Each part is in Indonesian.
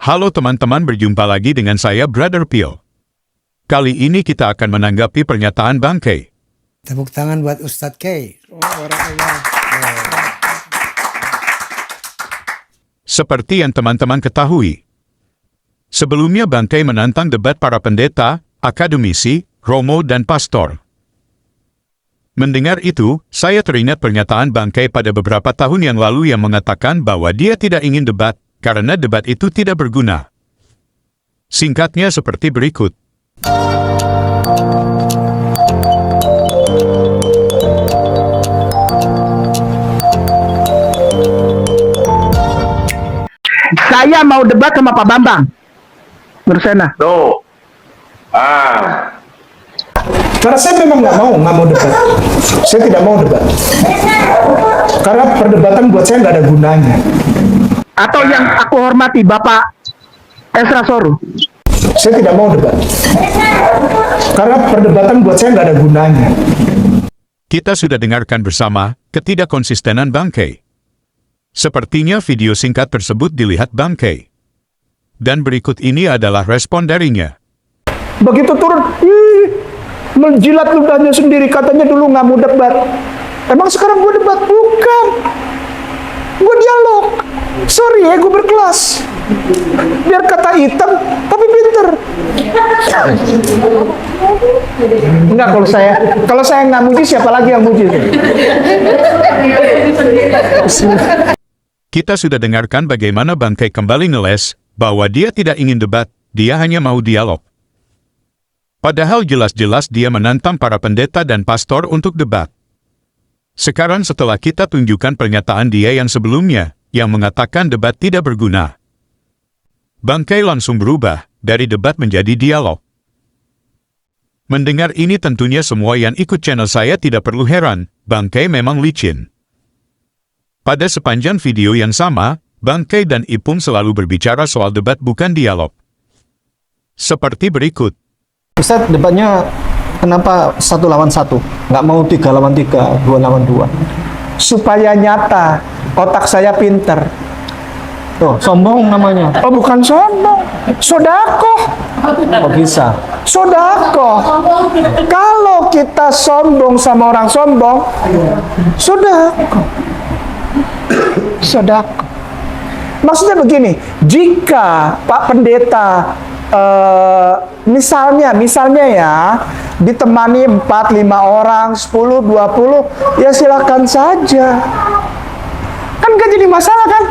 Halo teman-teman, berjumpa lagi dengan saya Brother Pio. Kali ini kita akan menanggapi pernyataan Bang K. Tepuk tangan buat Ustadz K. Seperti yang teman-teman ketahui, sebelumnya Bang K menantang debat para pendeta, akademisi, romo, dan pastor. Mendengar itu, saya teringat pernyataan Bang K pada beberapa tahun yang lalu yang mengatakan bahwa dia tidak ingin debat, karena debat itu tidak berguna. Singkatnya seperti berikut. Saya mau debat sama Pak Bambang Bersena. Tuh. Karena saya memang nggak mau debat. Saya tidak mau debat. Karena perdebatan buat saya nggak ada gunanya. Atau yang aku hormati Bapak Esra Soru. Saya tidak mau debat. Karena perdebatan buat saya nggak ada gunanya. Kita sudah dengarkan bersama ketidakkonsistenan Bang K. Sepertinya video singkat tersebut dilihat Bang K. Dan berikut ini adalah respon darinya. Begitu turun, menjilat ludahnya sendiri, katanya dulu nggak mau debat. Emang sekarang gue debat? Bukan. Gue dialog. Sorry ya, gue berkelas. Biar kata hitam, tapi pinter. Enggak, kalau saya nggak muji, siapa lagi yang muji? Kita sudah dengarkan bagaimana Bang K kembali ngeles bahwa dia tidak ingin debat, dia hanya mau dialog. Padahal jelas-jelas dia menantang para pendeta dan pastor untuk debat. Sekarang setelah kita tunjukkan pernyataan dia yang sebelumnya, yang mengatakan debat tidak berguna, Bang K langsung berubah dari debat menjadi dialog. Mendengar ini tentunya semua yang ikut channel saya tidak perlu heran, Bang K memang licin. Pada sepanjang video yang sama, Bang K dan Ipung selalu berbicara soal debat bukan dialog. Seperti berikut. Ustadz, debatnya kenapa 1 lawan 1? Nggak mau 3 lawan 3, 2 lawan 2? Supaya nyata, otak saya pinter. Tuh, sombong namanya. Oh, bukan sombong, sodakoh. Kok bisa? Sodakoh. Kalau kita sombong sama orang sombong, sodakoh. Sodakoh. Maksudnya begini, jika Pak Pendeta misalnya ya ditemani 4-5 orang, 10-20, ya silakan saja. Kan gak jadi masalah kan?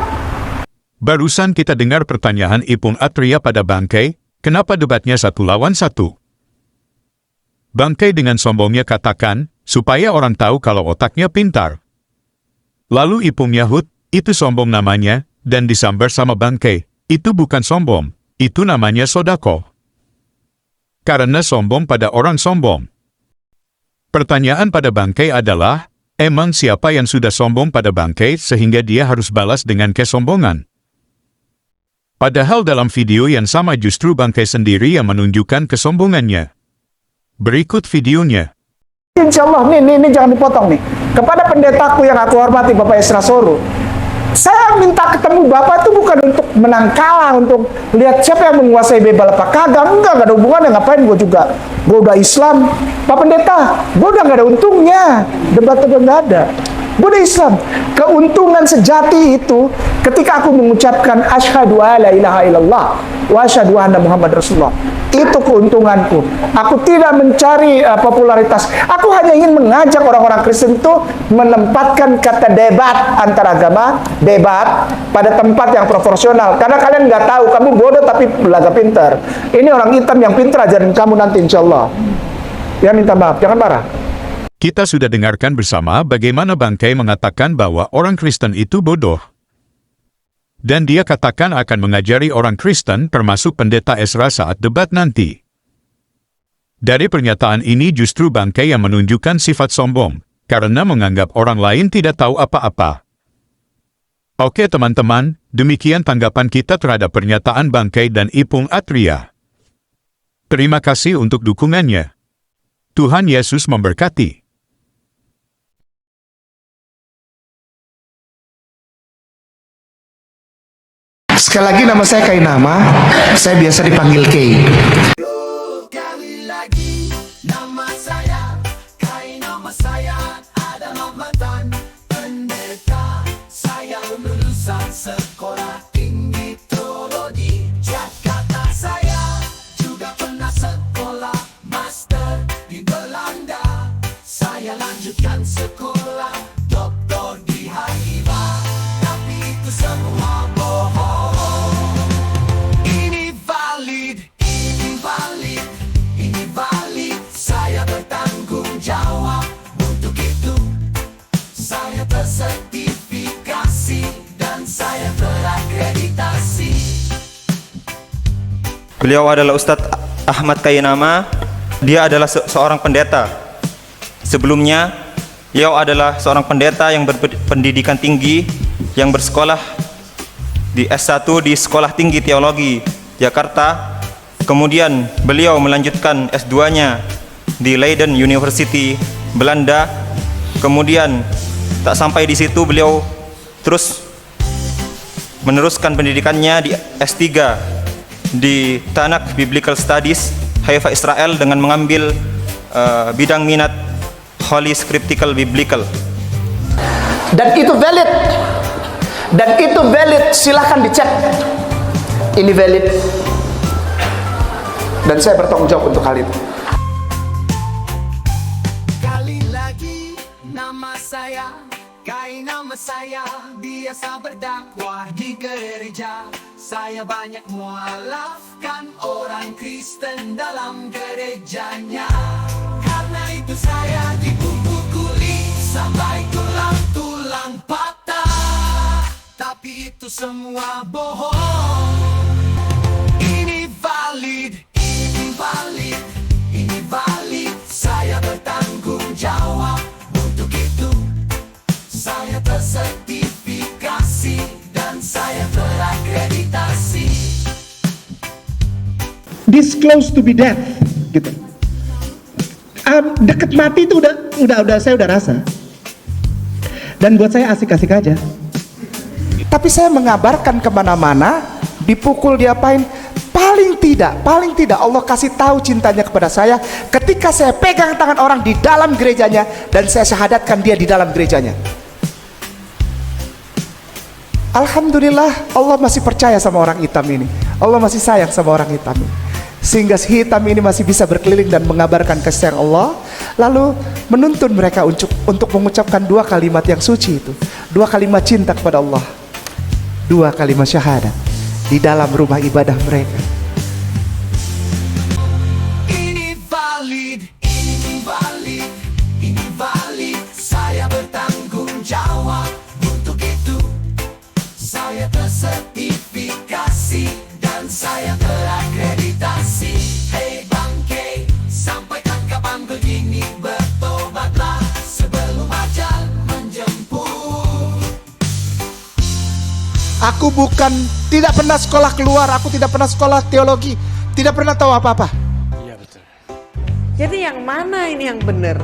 Barusan kita dengar pertanyaan Ipung Atria pada Bang K, kenapa debatnya 1 lawan 1? Bang K dengan sombongnya katakan, supaya orang tahu kalau otaknya pintar. Lalu Ipung Yahud, itu sombong namanya, dan disambar sama Bang K, itu bukan sombong, itu namanya sodako. Karena sombong pada orang sombong. Pertanyaan pada Bang K adalah, emang siapa yang sudah sombong pada Bang K sehingga dia harus balas dengan kesombongan? Padahal dalam video yang sama justru Bang K sendiri yang menunjukkan kesombongannya. Berikut videonya. Insya Allah, ini jangan dipotong nih. Kepada pendetaku yang aku hormati, Bapak Esra Soru, saya minta ketemu Bapak itu bukan untuk menang kalah, untuk lihat siapa yang menguasai bebal apa kagak. Enggak ada hubungannya, ngapain gue juga. Gue udah Islam. Pak Pendeta, gue udah gak ada untungnya. Debat-debat gak ada. Gue udah Islam. Keuntungan sejati itu ketika aku mengucapkan asyhadu alla ilaha illallah wa asyhadu anna Muhammad Rasulullah. Itu keuntunganku. Aku tidak mencari popularitas. Aku hanya ingin mengajak orang-orang Kristen itu menempatkan kata debat antar agama, debat pada tempat yang proporsional. Karena kalian nggak tahu, kamu bodoh tapi belaga pintar. Ini orang hitam yang pintar ajarin kamu nanti insya Allah. Ya minta maaf, jangan marah. Kita sudah dengarkan bersama bagaimana Bang K mengatakan bahwa orang Kristen itu bodoh. Dan dia katakan akan mengajari orang Kristen termasuk Pendeta Esra saat debat nanti. Dari pernyataan ini justru Bang K yang menunjukkan sifat sombong, karena menganggap orang lain tidak tahu apa-apa. Oke teman-teman, demikian tanggapan kita terhadap pernyataan Bang K dan Ipung Atria. Terima kasih untuk dukungannya. Tuhan Yesus memberkati. Sekali Sekali lagi nama saya Kainama, saya biasa dipanggil Kay. Sekali lagi nama saya Kainama, saya adalah mantan pendeta. Saya lulusan sekolah tinggi teologi Jakarta. Saya juga pernah sekolah master di Belanda. Saya lanjutkan sekolah doktor di Haifa. Tapi itu semua bohong. Ini valid, ini valid, ini valid. Saya bertanggung jawab untuk itu. Saya tersertifikasi dan saya terakreditasi. Beliau adalah Ustadz Ahmad Kainama. Dia adalah seorang pendeta. Sebelumnya, beliau adalah seorang pendeta yang berpendidikan tinggi, yang bersekolah di S1 di Sekolah Tinggi Teologi Jakarta. Kemudian beliau melanjutkan S2-nya di Leiden University, Belanda. Kemudian tak sampai di situ, beliau terus meneruskan pendidikannya di S3 di Tanakh Biblical Studies, Haifa, Israel, dengan mengambil bidang minat Holy Scriptical Biblical. Dan itu valid. Dan itu valid, silahkan dicek. Ini valid. Dan saya bertanggung jawab untuk hal itu. Sekali lagi nama saya Kainama, saya biasa berdakwah di gereja. Saya banyak mualafkan orang Kristen dalam gerejanya. Karena itu saya dipukuli sampai tulang-tulang patah. Tapi itu semua bohong. Ini valid, ini valid, ini valid. Saya bertanggung jawab untuk itu. Saya tersertifikasi dan saya terakreditasi. This close to be death, gitu. Deket mati itu udah saya udah rasa. Dan buat saya asik-asik aja. Tapi saya mengabarkan kemana-mana, dipukul, diapain, paling tidak Allah kasih tahu cintanya kepada saya ketika saya pegang tangan orang di dalam gerejanya dan saya syahadatkan dia di dalam gerejanya. Alhamdulillah, Allah masih percaya sama orang hitam ini. Allah masih sayang sama orang hitam ini, sehingga si hitam ini masih bisa berkeliling dan mengabarkan kasih sayang Allah, lalu menuntun mereka untuk mengucapkan dua kalimat yang suci itu, dua kalimat cinta kepada Allah, dua kalimat syahadat di dalam rumah ibadah mereka. Ini valid, ini valid, ini valid. Saya bertanggung jawab untuk itu. Saya tersertifikasi dan saya terakreditasi. Hei bangke, sampai kapan begini? Bertobatlah sebelum ajal menjemput. Aku tidak pernah sekolah keluar, aku tidak pernah sekolah teologi, tidak pernah tahu apa-apa. Jadi yang mana ini yang benar?